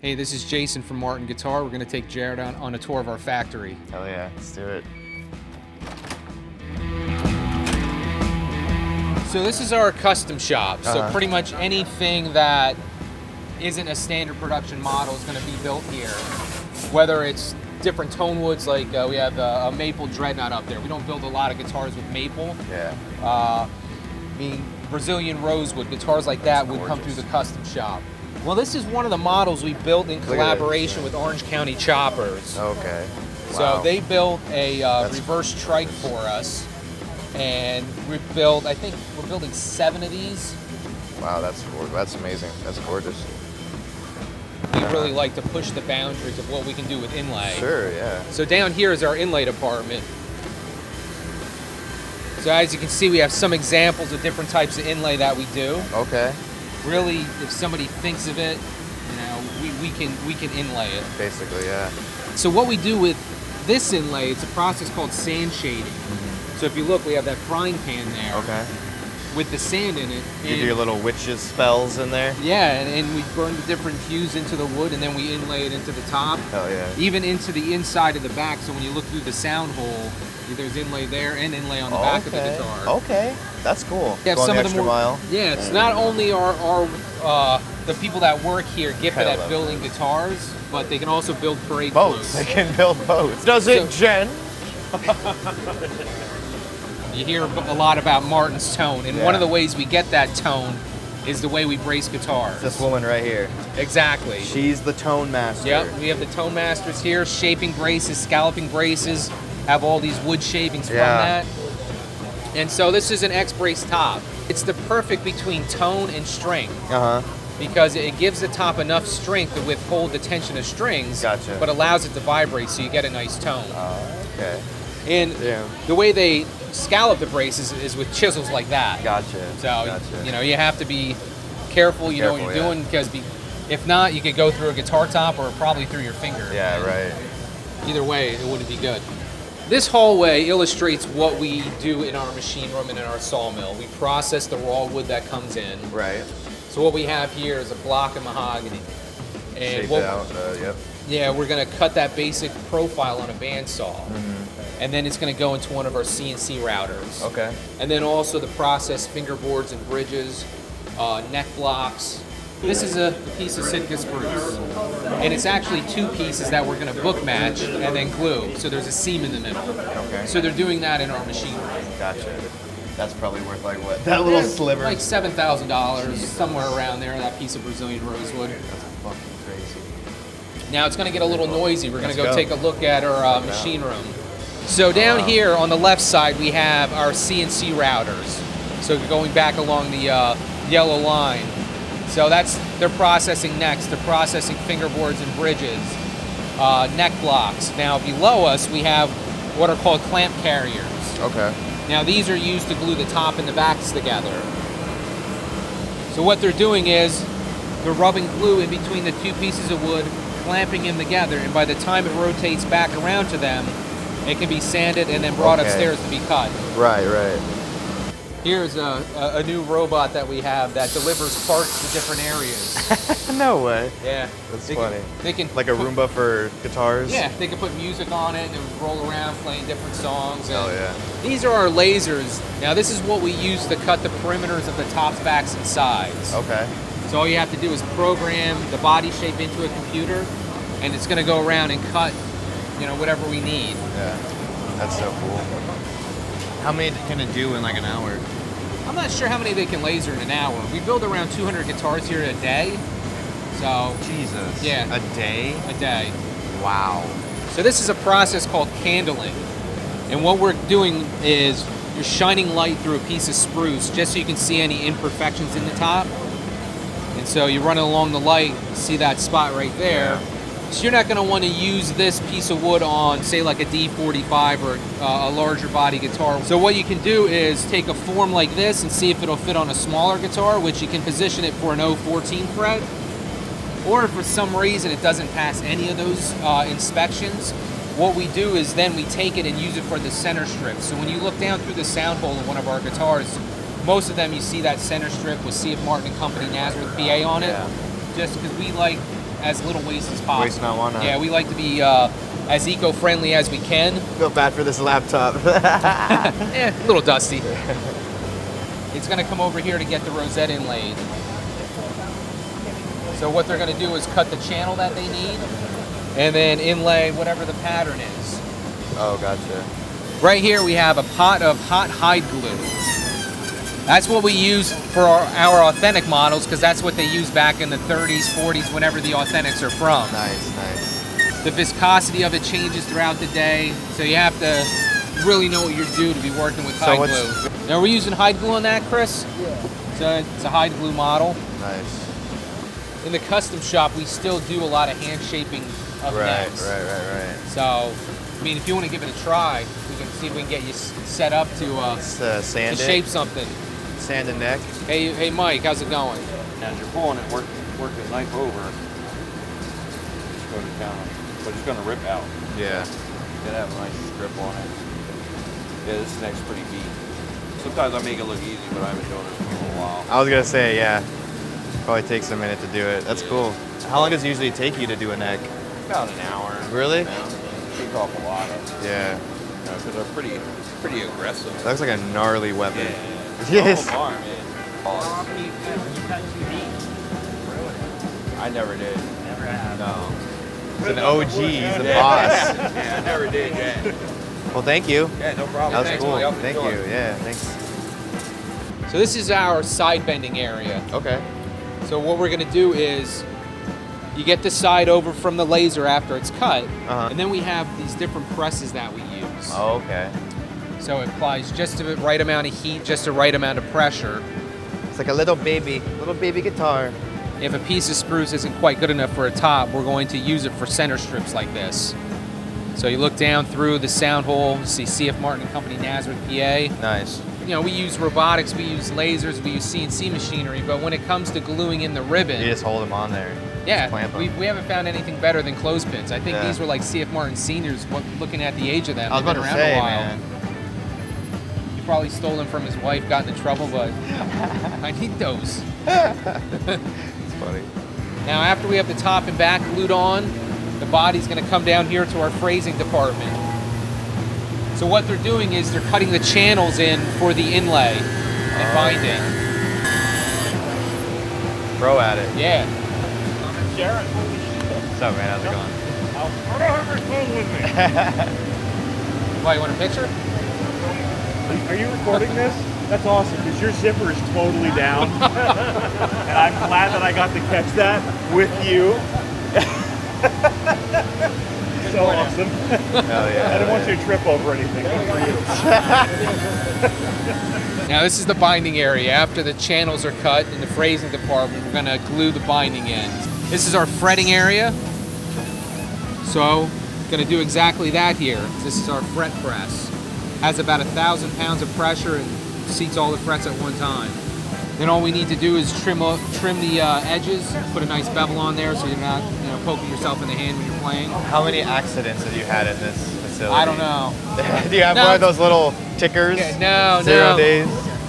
Hey, this is Jason from Martin Guitar. We're going to take Jared on a tour of our factory. Hell yeah, let's do it. So this is our custom shop. So pretty much anything that isn't a standard production model is going to be built here. Whether it's different tone woods, like we have a maple dreadnought up there. We don't build a lot of guitars with maple. Yeah. Brazilian rosewood, guitars like that would come through the custom shop. Well, this is one of the models we built in collaboration with Orange County Choppers. Okay. Wow. So they built a reverse trike for us, and we built, I think we're building 7 of these. Wow, that's amazing. That's gorgeous. We really like to push the boundaries of what we can do with inlay. Sure, yeah. So down here is our inlay department. So as you can see, we have some examples of different types of inlay that we do. Okay. Really, if somebody thinks of it, you know, we can inlay it. Basically, yeah. So what we do with this inlay, it's a process called sand shading. So if you look, we have that frying pan there. Okay. With the sand in it. You do your little witches spells in there? Yeah, and we burn the different hues into the wood, and then we inlay it into the top. Hell yeah. Even into the inside of the back, so when you look through the sound hole, there's inlay there and inlay on the back of the guitar. Okay, that's cool. Yeah, Going some the of extra them mile. Yeah, it's not only are the people that work here gifted at building guitars, but they can also build parade boats. floats. They can build boats. Does it, Jen? You hear a lot about Martin's tone, and one of the ways we get that tone is the way we brace guitars. This woman right here. Exactly. She's the tone master. Yep, we have the tone masters here, shaping braces, scalloping braces, have all these wood shavings from that. And so this is an X-brace top. It's the perfect between tone and strength. Because it gives the top enough strength to withhold the tension of strings, but allows it to vibrate so you get a nice tone. Okay. And the way they scallop the braces is with chisels like that. Gotcha. So, you know, you have to be careful, you know what you're doing, because if not, you could go through a guitar top or probably through your finger. Yeah, right. Either way, it wouldn't be good. This hallway illustrates what we do in our machine room and in our sawmill. We process the raw wood that comes in. Right. So what we have here is a block of mahogany. And Shaped out, yep. Yeah, we're going to cut that basic profile on a bandsaw. And then it's going to go into one of our CNC routers. Okay. And then also the process fingerboards and bridges, neck blocks. This is a piece of Sitka spruce. And it's actually 2 pieces that we're going to book match and then glue. So there's a seam in the middle. Okay. So they're doing that in our machine room. Gotcha. That's probably worth like what? That little sliver? Like $7,000, somewhere around there, that piece of Brazilian rosewood. That's fucking crazy. Now it's going to get a little noisy. We're going to go take a look at our machine room. So down here on the left side, we have our CNC routers. So going back along the yellow line. So they're processing necks, they're processing fingerboards and bridges, neck blocks. Now below us, we have what are called clamp carriers. Okay. Now these are used to glue the top and the backs together. So what they're doing is they're rubbing glue in between the 2 pieces of wood, clamping them together, and by the time it rotates back around to them, it can be sanded and then brought upstairs to be cut. Right, right. Here's a new robot that we have that delivers parts to different areas. No way. Yeah. That's funny. They can like a Roomba for guitars? Yeah, they can put music on it and roll around playing different songs. Oh yeah. These are our lasers. Now this is what we use to cut the perimeters of the tops, backs, and sides. Okay. So all you have to do is program the body shape into a computer, and it's going to go around and cut, you know, whatever we need. Yeah. That's so cool. How many can it do in like an hour? I'm not sure how many they can laser in an hour. We build around 200 guitars here a day. So Jesus. Yeah. A day? A day. Wow. So this is a process called candling. And what we're doing is you're shining light through a piece of spruce just so you can see any imperfections in the top. And so you run along the light, see that spot right there. Yeah. So you're not going to want to use this piece of wood on, say, like a D45 or a larger body guitar. So what you can do is take a form like this and see if it'll fit on a smaller guitar, which you can position it for an 014 fret. Or if for some reason it doesn't pass any of those inspections, what we do is then we take it and use it for the center strip. So when you look down through the sound hole of one of our guitars, Most of them you see that center strip with C.F. Martin and Company Nazareth PA on it, Yeah. just because we like as little waste as possible. Waste not, want not. Yeah, we like to be as eco-friendly as we can. Feel bad for this laptop. A little dusty. It's going to come over here to get the rosette inlaid. So what they're going to do is cut the channel that they need and then inlay whatever the pattern is. Oh, gotcha. Right here we have a pot of hot hide glue. That's what we use for our authentic models because that's what they used back in the 30s, 40s, whenever the authentics are from. Nice, nice. The viscosity of it changes throughout the day, so you have to really know what you're doing to be working with hide glue. Now, are we using hide glue on that, Chris? Yeah. So it's a hide glue model. Nice. In the custom shop, we still do a lot of hand shaping of necks. Right. So, I mean, if you want to give it a try, we can see if we can get you set up to Sand to it. shape something. Sand and neck. Hey, Mike, how's it going? As you're pulling it, work the knife over. Just go to town. But it's going to rip out. Yeah. Gotta have a nice strip on it. Yeah, this neck's pretty beat. Sometimes I make it look easy, but I've been doing this for a little while. I was gonna say, yeah. Probably takes a minute to do it. That's cool. How long does it usually take you to do a neck? About an hour. Really? Shake off a lot of it. Yeah. Because they're pretty aggressive. That looks like a gnarly weapon. Yeah. Yes. Some of 'em are, man. I never did. Never have. No. He's an OG. He's a Yeah. boss. Yeah, I never did, yeah. Well, thank you. Yeah, no problem. That was thanks, cool. Mike. Thank Enjoy. you. Yeah, thanks. So this is our side bending area. Okay. So what we're gonna do is you get the side over from the laser after it's cut, Uh-huh. and then we have these different presses that we use. Oh, okay. So it applies just the right amount of heat, just the right amount of pressure. It's like a little baby guitar. If a piece of spruce isn't quite good enough for a top, we're going to use it for center strips like this. So you look down through the sound hole, you see C.F. Martin and Company Nazareth PA. Nice. You know, we use robotics, we use lasers, we use CNC machinery, but when it comes to gluing in the ribbon, You just hold them on there. yeah, clamp 'em. we haven't found anything better than clothespins. I think Yeah. these were like C.F. Martin seniors, looking at the age of them. I was They've about been to around say, a while. man. He probably stole them from his wife, got into trouble, but I need those. It's funny. Now, after we have the top and back glued on, the body's going to come down here to our phrasing department. So what they're doing is they're cutting the channels in for the inlay and binding. Pro at it. Yeah. Jared, holy shit. What's up, man? How's it going? I don't have your phone with me. Why, you want a picture? Are you recording this? That's awesome, because your zipper is totally down. And I'm glad that I got to catch that with you. So awesome. Hell yeah. I didn't want you to trip over anything. Good for you. Now this is the binding area. After the channels are cut in the phrasing department, we're going to glue the binding ends. This is our fretting area. So, going to do exactly that here. This is our fret press. Has about 1,000 pounds of pressure and seats all the frets at one time. Then all we need to do is trim the edges, put a nice bevel on there so you're not poking yourself in the hand when you're playing. How many accidents have you had in this facility? I don't know. Do you have No. one of those little tickers? Yeah, no. 0 days?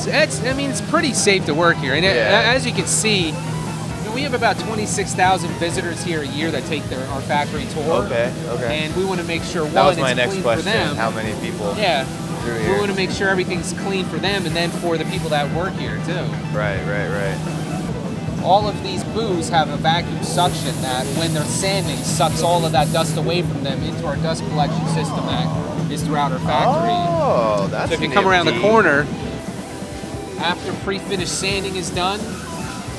It's pretty safe to work here. And Yeah. as you can see, we have about 26,000 visitors here a year that take our factory tour. Okay. And we want to make sure, That was one, my it's next clean question. for them. How many people? Yeah. through We here? want to make sure everything's clean for them and then for the people that work here, too. Right. All of these booths have a vacuum suction that, when they're sanding, sucks all of that dust away from them into our dust collection system that is throughout our factory. Oh, that's So if you come around the nifty. corner, after pre-finished sanding is done,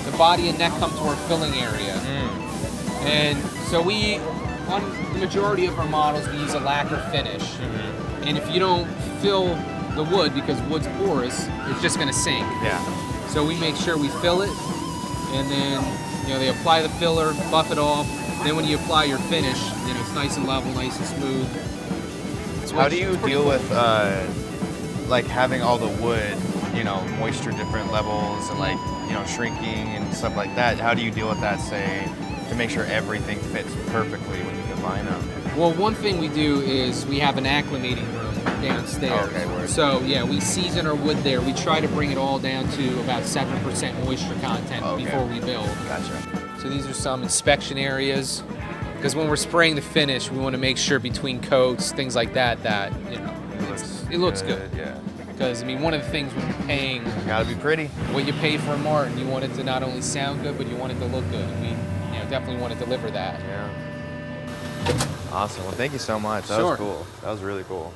the body and neck come to our filling area. And so on the majority of our models, we use a lacquer finish. And if you don't fill the wood, because wood's porous, it's just gonna sink. Yeah. So we make sure we fill it, and then they apply the filler, buff it off. Then when you apply your finish, it's nice and level, nice and smooth. How do you deal with like having all the wood, moisture different levels and like shrinking and stuff like that? How do you deal with that, say, to make sure everything fits perfectly when you combine them? Well, one thing we do is we have an acclimating room downstairs. Okay, word. So yeah, we season our wood there. We try to bring it all down to about 7% moisture content Okay. before we build. Gotcha. So these are some inspection areas, because when we're spraying the finish, we want to make sure between coats, things like that, that it looks good. Yeah. Because I mean, one of the things when you're paying Gotta be pretty. what you pay for a Martin, you want it to not only sound good, but you want it to look good. And we definitely want to deliver that. Yeah. Awesome. Well, thank you so much. That Sure. was cool. That was really cool.